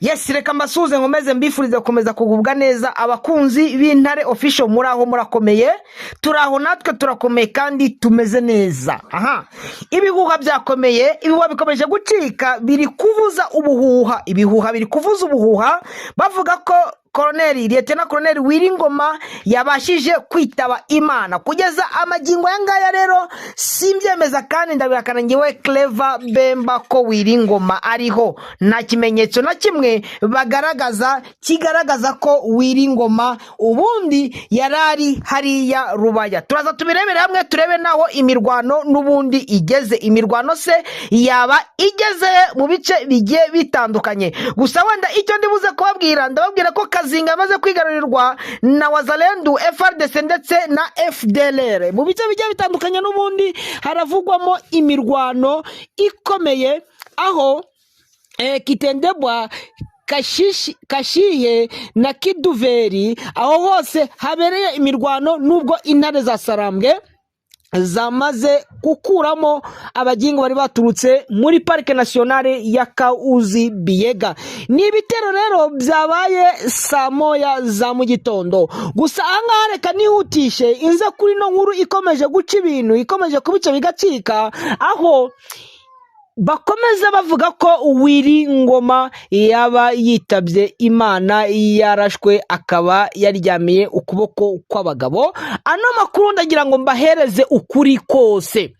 Yes, reka mbasuze nkomeze mbifurize gukomeza kugubwa neza abakunzi b'Intare Official muraho murakomeye, turaho natwe turakomeye kandi tumeze neza. Ibihuha byakomeye, ibihuha bikomeje gucika, biri kuvuza ubuhuha, ibihuha biri kuvuza ubuhuha bavuga ko Lieutenant Colonel Wiringoma yabashije kwitaba Imana. Kugeza amagingo yangaya rero simbyemeza kandi ndabihakana ngewe Clever Bemba ko Wiringoma ariho. Nta kimenyetso na kimwe bagaragaza kigaragaza ko Wiringoma ubundi yarari hariya Rubaya. Turaza tubirebere hamwe turebe naho imirwano n'ubundi igeze. Imirwano se yaba igeze mu bice bigiye bitandukanye. Gusa wenda icyo ndibuze kubabwira, ndababwira ko Kazinga amaze kwigarurirwa na Wazalendo, FARDC ndetse na FDLR. Mu bice bigiye bitandukanye n'ubundi haravugwamo imirwano ikomeye, aho Kitendebwa, Kashihe na Kiduveri, aho hose habereye imirwano, nubwo intare za Sarambwe zamaze gukuramo abagingo bari baturutse muri Parike Nationale ya Kauzi Biega. Ni ibitero rero byabaye saa moya za mu gitondo. Gusa ahangaha reka nihutishe inze kuri no nkuru ikomeje guca ibintu, ikomeje kubica bigacika, aho bakomeza bavuga ko Wiringoma yaba yitabye Imana, yarashwe akaba yaryamiye ukuboko kw'abagabo. Ano makuru ndagira ngo mbahereze ukuri kose.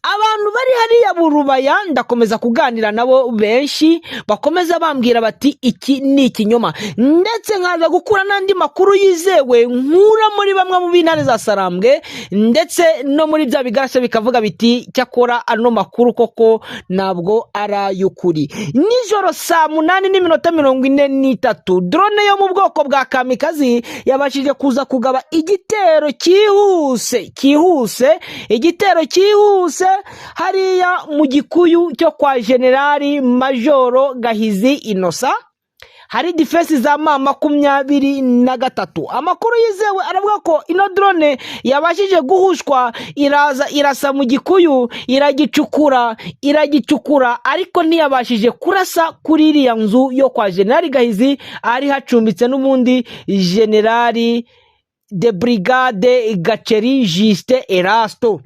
Abantu bari hariya mu Rubaya ndakomeza kuganira nabo, benshi bakomeza bambwira bati iki ni ikinyoma, ndetse nkaza gukura n'andi makuru yizewe nkura muri bamwe mu b'intare za Sarambwe, ndetse no muri bya bigarasha bikavuga biti cyakora ano makuru koko ntabwo arayukuri. Nijoro saa 8:43 drone yo mu bwoko bwa kamikazi yabashije kuza kugaba igitero cyihuse hariya mu gikuyu cyo kwa Generali Majoro Gahizi Inosa, hari defense za M23. Amakuru yizewe aravuga ko ino drone yabashije guhushwa, iraza irasa mu gikuyu, iragicukura, ariko ntiyabashije kurasa kuri iriya nzu yo kwa Generali Gahizi ari hacumbitse n'ubundi Generali de Brigade Gaceri Juste Erasto.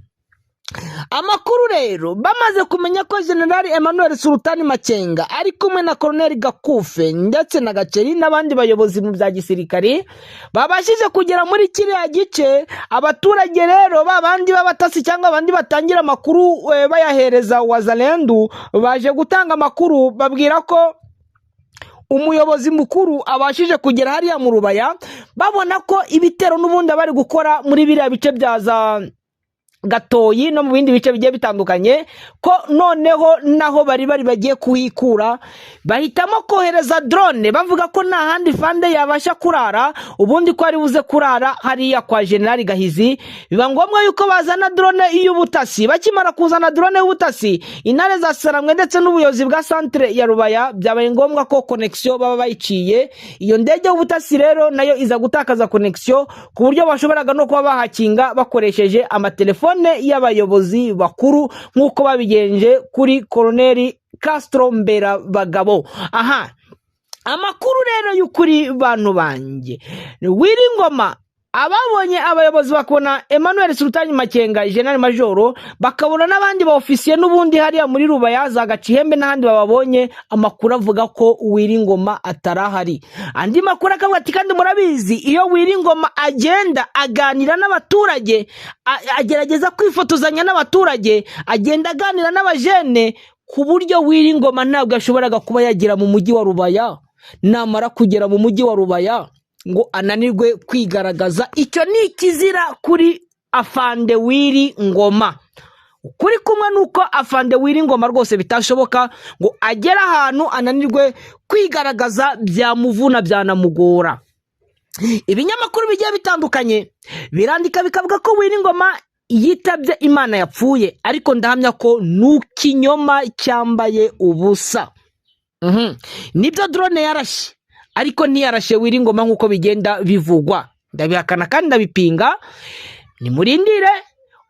Amakuru rero bamaze kumenya ko General Emmanuel Sultani Makenga ari kumwe na Colonel Gakufe ndetse na Gaceri n'abandi bayobozi mu bya gisirikare babashije kugera muri kiriya gice, abaturage rero babandi babatasi cyangwa abandi batangira amakuru bayahereza Wazalendo baje gutanga amakuru babwira ko umuyobozi mukuru abashije kugera hariya mu Rubaya, babona ko ibitero n'ubundi bari gukora muri biriya bice byaza Gatoyi no mu bindi bice bigiye bitandukanye, ko noneho naho bari bagiye kuhikura, bahitamo kohereza drone bavuga ko nta handi fande yabasha kurara, ubundi ko ari buze kurara hariya kwa General Gahizi. Biba ngombwa yuko bazana drone y'ubutasi. Bakimara kuzana drone y'ubutasi, intare za Sarambwe ndetse n'ubuyobozi bwa centre ya Rubaya byabaye ngombwa ko connection baba bayiciye. Iyo ndege y'ubutasi rero nayo iza gutakaza connection, ku buryo bashoboraga no kuba bahakinga bakoresheje amatelefone y'abayobozi bakuru nk'uko babigenje kuri Colonel Castro Mbera Bagabo. Amakuru rero y'ukuri bantu banjye, Wiringoma ababonye abayobozi bakona Emmanuel Sultani Makenga General Majoro, bakabona n'abandi ba ofisiye n'ubundi hariya muri Rubaya za Gacihembe n'ahandi babonye, amakuru avuga ko Wiringoma atarahari. Andi makuru akavuga ati kandi murabizi iyo Wiringoma agenda aganira n'abaturage, agerageza kwifotozanya n'abaturage, agenda aganira n'abajene, ku buryo Wiringoma ntabwo ashoboraga kuba yagira mu mujyi wa Rubaya. Namara kugera mu mujyi wa Rubaya ngo ananirwe kwigaragaza, icyo ni ikizira kuri Afande Wiringoma. Ukuri kumwe nuko Afande Wiringoma rwose bitashoboka ngo agera ahantu ananirwe kwigaragaza, byamuvuna byanamugora. Ibinyamakuru bigiye bitandukanye birandika bikavuga ko Wiringoma yitabye Imana yapfuye, ariko ndahamya ko nukinyoma cyambaye ubusa. Nibyo drone yarashye, ariko ntiyarashe Wiringoma nk'uko bigenda bivugwa. Ndabihakana kandi ndabipinga, nimurindire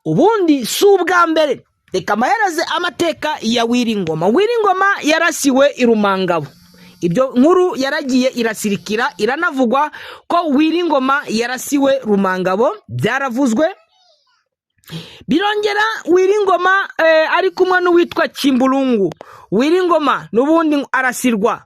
ubundi si ubwa mbere. Reka mahereze amateka ya Wiringoma. Wiringoma yarasiwe i Rumangabo. ibyo nkuru yaragiye irasirikira iranavugwa ko Wiringoma yarasiwe Rumangabo, byaravuzwe birongera Wiringoma ari kumwe n'uwitwa Kimbulungu. Wiringoma n'ubundi arasirwa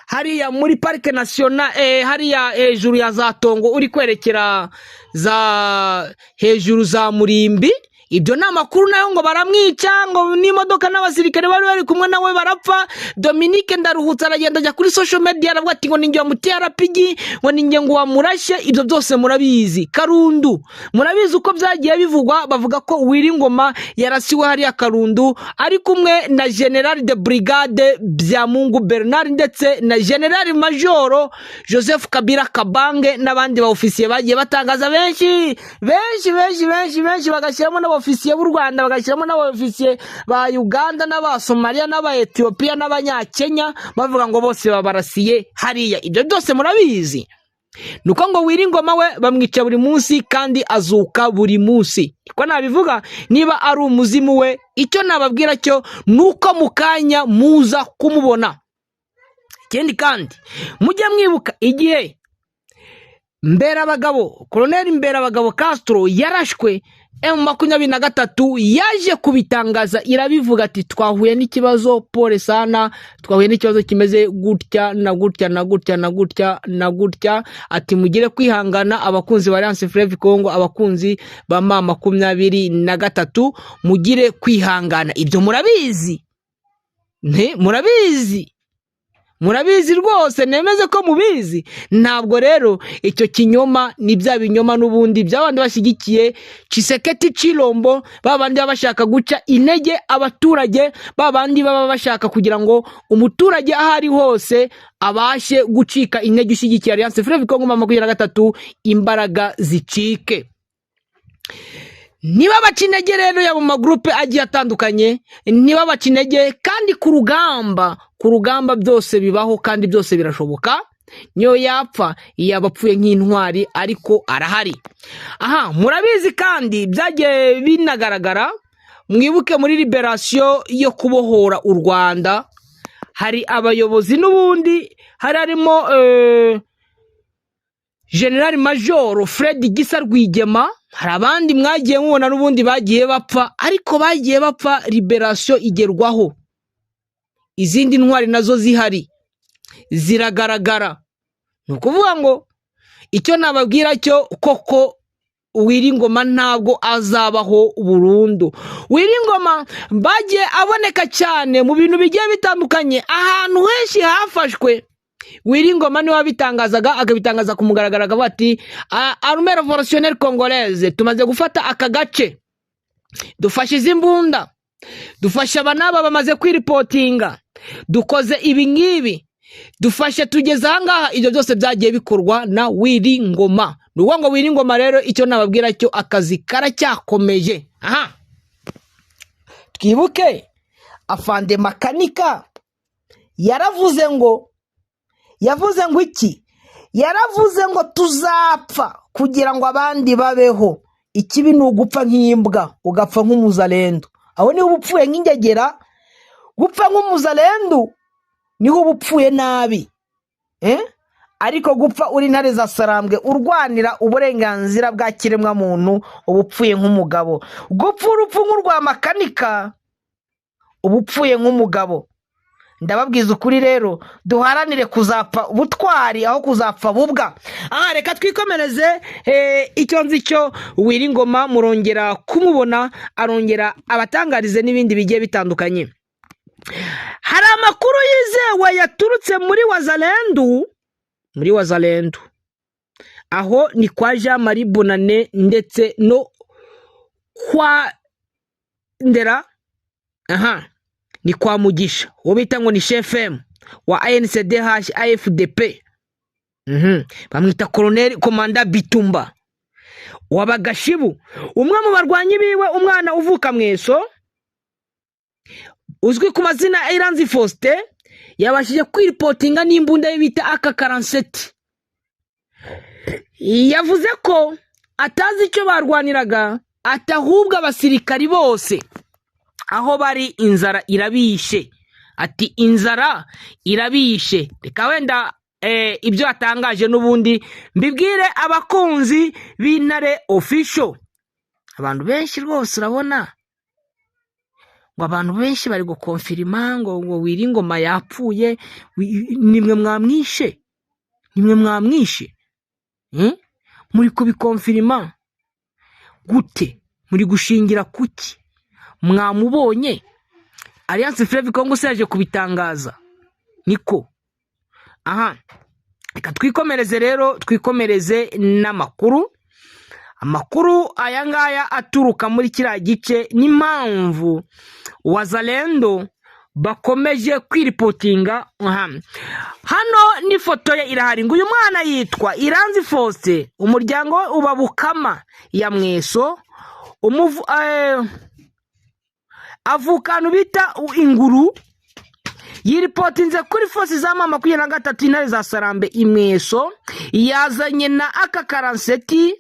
hariya muri parike national hariya hejuru ya za Tongo uri kwerekera za hejuru za Murimbi. Ibyo na makuru nayo ngo baramwica, ngo n'imodoka n'abasirikare bari kumwe nawe barapfa. Dominique Ndaruhutsa aragenda ajya kuri social media aravuga ati ngo ninjye wamuteye rapigi, ngo ninjye ngo wamurashe. Ibyo byose murabizi. Karundu murabizi uko byagiye bivugwa, bavuga ko Wiringoma yarasiwe hariya Karundu ari kumwe na General de Brigade Byamungu Bernard ndetse na General Major Joseph Kabila Kabange n'abandi ba officier bagiye batangaza benshi bagashyiramo n'abofisiye b'u Rwanda, bagashyiramo n'abofisiye ba Uganda n'aba Somalia n'aba Ethiopia n'abanyakenya, bavuga ngo bose babarasiye hariya. Ibyo byose murabizi. Nuko ngo Wiringoma we bamwica buri munsi kandi azuka buri munsi. Ko nabivuga niba ari umuzimu we, icyo nababwira cyo nuko mukanya muza kumubona. Ikindi kandi mujye mwibuka igihe Mberabagabo, Colonel Mberabagabo Castro yarashwe, M23 yaje kubitangaza irabivuga ati twahuye n'ikibazo, pole sana, twahuye n'ikibazo kimeze gutya na gutya na gutya na gutya na gutya, ati mugire kwihangana abakunzi ba Alliance Fleuve Congo, abakunzi ba M23 mugire kwihangana. Ibyo murabizi, murabizi rwose, nemeze ko mubizi. Ntabwo rero icyo kinyoma ni bya binyoma n'ubundi by'abandi bashyigikiye Tshisekedi Chilombo, babandi bashaka guca intege abaturage, babandi baba bashaka kugira ngo umuturage ahari hose abashe gucika intege ushyigikiye Alliance Fleuve Congo M23 imbaraga zicike. Niba bacinege rero ya mu magroupe agiye atandukanye, niba bacinege kandi ku rugamba byose bibaho kandi byose birashoboka. Niyo yapfa yabapfuye nk'intwari ariko arahari. Aha murabizi kandi byagiye binagaragara, mwibuke muri liberation yo kubohora u Rwanda hari abayobozi n'ubundi harimo General Major Fred Gisa Rwigema, hari abandi mwagiye mubona n'ubundi bagiye bapfa, ariko bagiye bapfa liberation igerwaho. Izindi ntwari nazo zihari ziragaragara. Nukuvuga ngo icyo nababwira cyo koko Wiringoma ntabwo azabaho burundu. Wiringoma bagiye aboneka cyane mu bintu bigiye bitandukanye, ahantu henshi hafashwe. Wiringoma niwe wabitangazaga, akabitangaza ku mugaragaro akavuga ati Armée Révolutionnaire Congolaise tumaze gufata aka gace, dufashe izimbunda, dufashe abanaba bamaze kwiripotinga, dukoze ibi ngibi, dufashe tugeze ahangaha. Ibyo byose byagiye bikorwa na Wiringoma. Nuko ngo Wiringoma rero icyo nababwira cyo akazi karacyakomeje. Aha twibuke Afande Makanika yaravuze ngo iki? Yaravuze ngo tuzapfa kugira ngo abandi babeho. Ikibi ni ugupfa nk'imbwa ugapfa nk'umuzalendo. Aho niho ubupfuye nk'ingegera, gupfa nk'umuzalendo niho ubupfuye nabi. Ariko gupfa uri ntare za Sarambwe urwanira uburenganzira bwa kiremwa muntu, ubupfuye nk'umugabo. Gupfa urupfu nk'urwa Makanika ubupfuye nk'umugabo. Ndababwiza ukuri rero, duharanire kuzapfa butwari aho kuzapfa bubwa. Reka twikomereze icyo nzi cyo Wiringoma murongera kumubona arongera abatangarize n'ibindi bigiye bitandukanye. Hari amakuru yizewe yaturutse muri Wazalendo, aho ni kwa Jean Marie Bonane ndetse no kwa Ndera. Ni kwa Mugisha uwo bita ngo ni Chef M wa ANCDH AFDP. Bamwita Colonel Komanda Bitumba wabagashibu, umwe mu barwanyi biwe, umwana uvuka Mweso uzwi ku mazina Iranzi Faustin, yabashije kwiripotinga n'imbunda ye bita AK-47. Yavuze ko atazi icyo barwaniraga, atahubwa abasirikari bose aho bari inzara irabishe, ati inzara irabishe. Reka wenda ibyo atangaje n'ubundi mbibwire abakunzi b'Intare Official. Abantu benshi rwose urabona ngo abantu benshi bari gukonfirima ngo Wiringoma yapfuye. Nimwe mwamwishe, muri kubikonfirima gute? Muri gushingira kuki? Mwamubonye? Alliance Fleuve Congo yaje kubitangaza niko. Reka twikomereze rero, twikomereze n'amakuru. Amakuru aya ngaya aturuka muri kiriya gice n'impamvu Wazalendo bakomeje kwiripotinga. Hano ni foto ye irahari, ngo uyu mwana yitwa Iranzi Faustin, umuryango we uba Bukama ya Mweso, avukana bita Inguru. Yiripotinze kuri force za mama 23 Intare za Sarambe Imweso, yazanye na AK-47.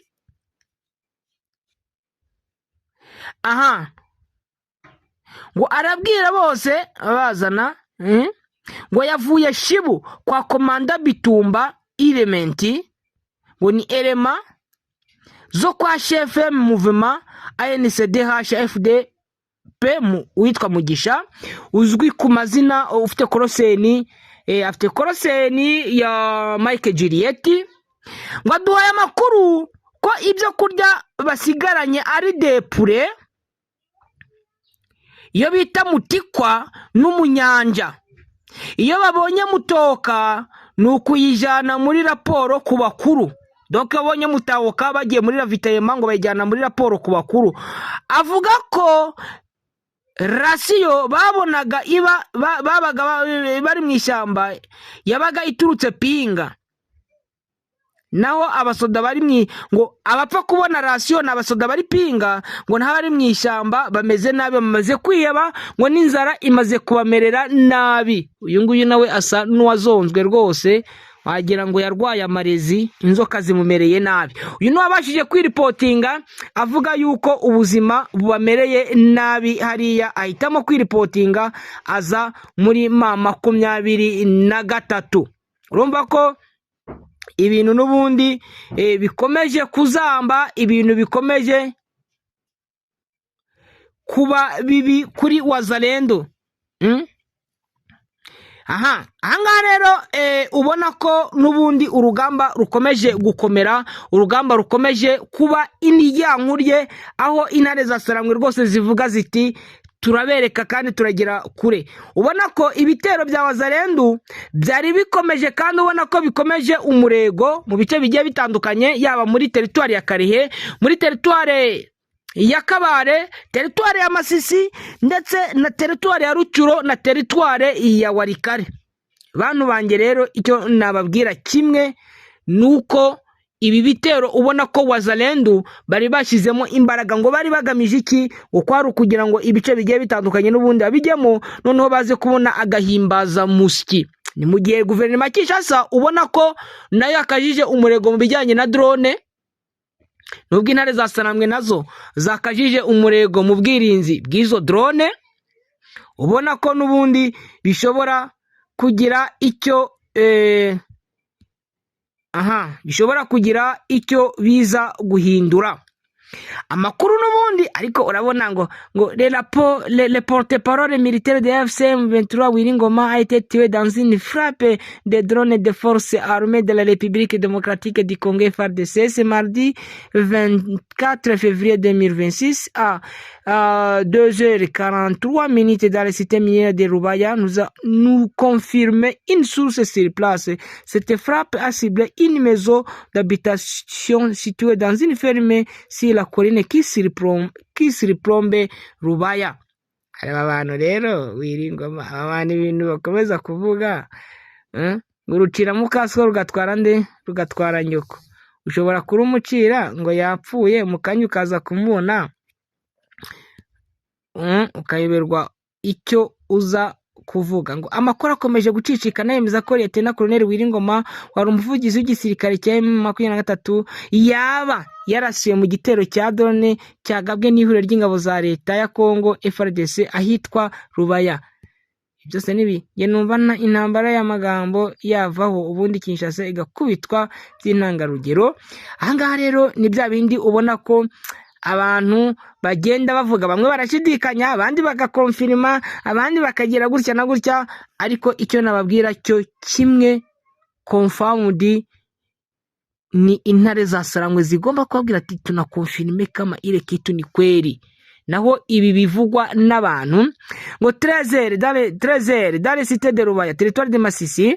Ngo arabwira bose abazana, ngo yavuye Shibu kwa Komanda Bitumba Elementi, ngo ni elema zo kwa chef movement ANCDH FD witwa Mugisha, uzwi ku mazina ufite koroseni, afite koroseni ya Mike Juliet. Ngo aduhaye amakuru ko ibyo kurya basigaranye ari depure iyo bita mutikwa n'umunyanja. Iyo babonye mutoka nukuyijana muri raporo ku bakuru. Donc babonye mutawoka bagiye muri ravitaillement ngo bayijana muri raporo ku bakuru. Avuga ko rasiyo babonaga babaga bari mu ishyamba yabaga iturutse Pinga, naho abasoda bari ngo abapfa kubona rasiyo n'abasoda bari Pinga, ngo nta bari mu ishyamba bameze nabi, bamaze kwiyeba, ngo n'inzara imaze kubamerera nabi. Uyu nguyu nawe asa n'uwazonzwe rwose, wagira ngo yarwaye amarezi, inzoka zimumereye nabi. Uyu ni wabashije kwiripotinga avuga yuko ubuzima bubamereye nabi hariya, ahitamo kwiripotinga aza muri 23. Urumva ko ibintu n'ubundi bikomeje kuzamba, ibintu bikomeje kuba bibi kuri Wazalendo. Ahangaha rero ubona ko n'ubundi urugamba rukomeje gukomera, urugamba rukomeje kuba indyankurye, aho Intare za Saramwe rwose zivuga ziti turabereka kandi turagera kure. Ubona ko ibitero bya Wazalendo byari bikomeje, kandi ubona ko bikomeje umurego mu bice bigiye bitandukanye, yaba muri teritwari ya Karehe, muri teritwari ya Kabare, teritwari ya Masisi, ndetse na teritwari ya Rucuro na teritwari ya Warikare. Bantu banjye rero icyo nababwira kimwe nuko ibi bitero ubona ko Wazalendo bari bashyizemo imbaraga, ngo bari bagamije iki? Ukwari kugira ngo ibice bigiye bitandukanye n'ubundi abijyemo, noneho baze kubona agahimbaza musyi. Ni mu gihe guverinoma Kinshasa ubona ko nayo akajije umurego mu bijyanye na drone, nubwo Intare za Saramwe nazo zakajije umurego mu bwirinzi bw'izo drone. Ubona ko n'ubundi bishobora kugira icyo bishobora kugira icyo biza guhindura amakuru n'ubundi. Ariko urabona ngo le porte-parole militaire de FCM 23 Wiringoma a été tué dans une frappe de drones des forces armées de la République démocratique du Congo FARDC ce mardi 24 février 2026 à 2h43 dans la cité minière de Rubaya. Nous confirme une source sur place. Cette frappe a ciblé une maison d'habitation située dans une ferme sur la colline qui surplombe Rubaya. Aba bantu rero Wiringoma, abantu ibintu bakomeza kuvuga, ngo rucira mukaso rugatwara nde? Rugatwara nyoko. Ushobora kurumucira ngo yapfuye, mukanya ukaza kumubona ukayoberwa icyo uza kuvuga. Ngo amakuru akomeje gucicikana yemeza ko Lieutenant Colonel Wiringoma wari umuvugizi w'igisirikare cya M23 yaba yarasiye mu gitero cya drone cyagabwe n'ihuriro ry'ingabo za leta ya Congo FARDC ahitwa Rubaya. byose nibi ye numva intambara y'amagambo yavaho ubundi Kinshasa igakubitwa by'intangarugero. Ahangaha rero ni bya bindi ubona ko abantu bagenda bavuga, bamwe barashidikanya abandi bagakonfirma abandi bakagira gutya na gutya, ariko icyo nababwira cyo kimwe confirmed ni intare za Sarangwe zigomba kubabwira ati tunakonfirme kama ile kitu ni kweli. Naho ibi bivugwa n'abantu ngo 13h dans les cités de Rubaya, territoire de Masisi,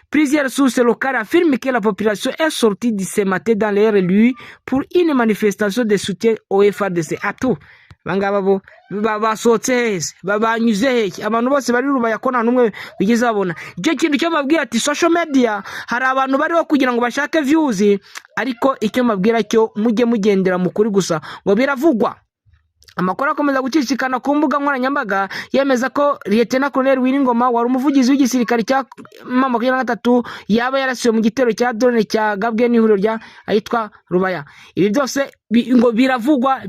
plusieurs sources locales affirment que la population est sortie de ce matin dans les rues pour une manifestation de soutien au FARDC. Ato bangaba bo basohotse hese babanyuze heke abantu bose bari Rubaya ko nta numwe bigeze babona. Icyo kintu cyo mabwira ati social media hari abantu bariho kugira ngo bashake views, ariko icyo mabwira cyo mujye mugendera mukuri gusa ngo biravugwa. Amakuru akomeza gucicikana ku mbuga nkoranyambaga yemeza ko Lieutenant Colonel Wiringoma wari umuvugizi w'igisirikare cya M23 yaba yarasiwe mu gitero cya drone cya gabwe n'ihuriro rya ahitwa Rubaya. Ibi byose ngo biravugwa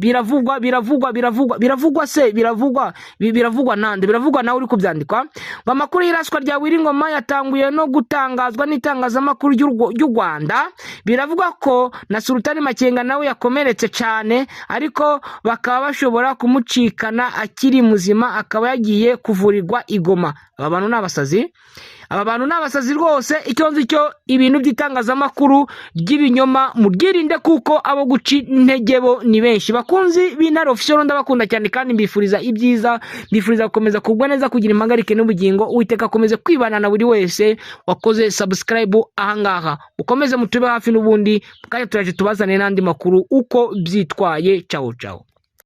nande biravugwa nawe uri kubyandikwa. Ngo amakuru y'iraswa rya Wiringoma yatanguye no gutangazwa n'itangazamakuru ry'u Rwanda. Biravugwa ko na Sultani Makenga nawe yakomeretse cyane, ariko bakaba bashobora kumucikana akiri muzima akaba yagiye kuvurirwa Igoma. Aba bantu n'abasazi rwose. Icyo nzi cyo ibintu by'itangazamakuru ry'ibinyoma muryirinde, kuko abo guca intege bo ni benshi. Bakunzi b'Intare Official ndabakunda cyane kandi mbifuriza ibyiza, mbifuriza gukomeza kugwa neza, kugira impagarike n'ubugingo. Uwiteka akomeze kwibana na buri wese wakoze subscribe ahangaha. Ukomeze mutube hafi n'ubundi kandi turaje tubazane n'andi makuru uko byitwaye. Ciao ciao.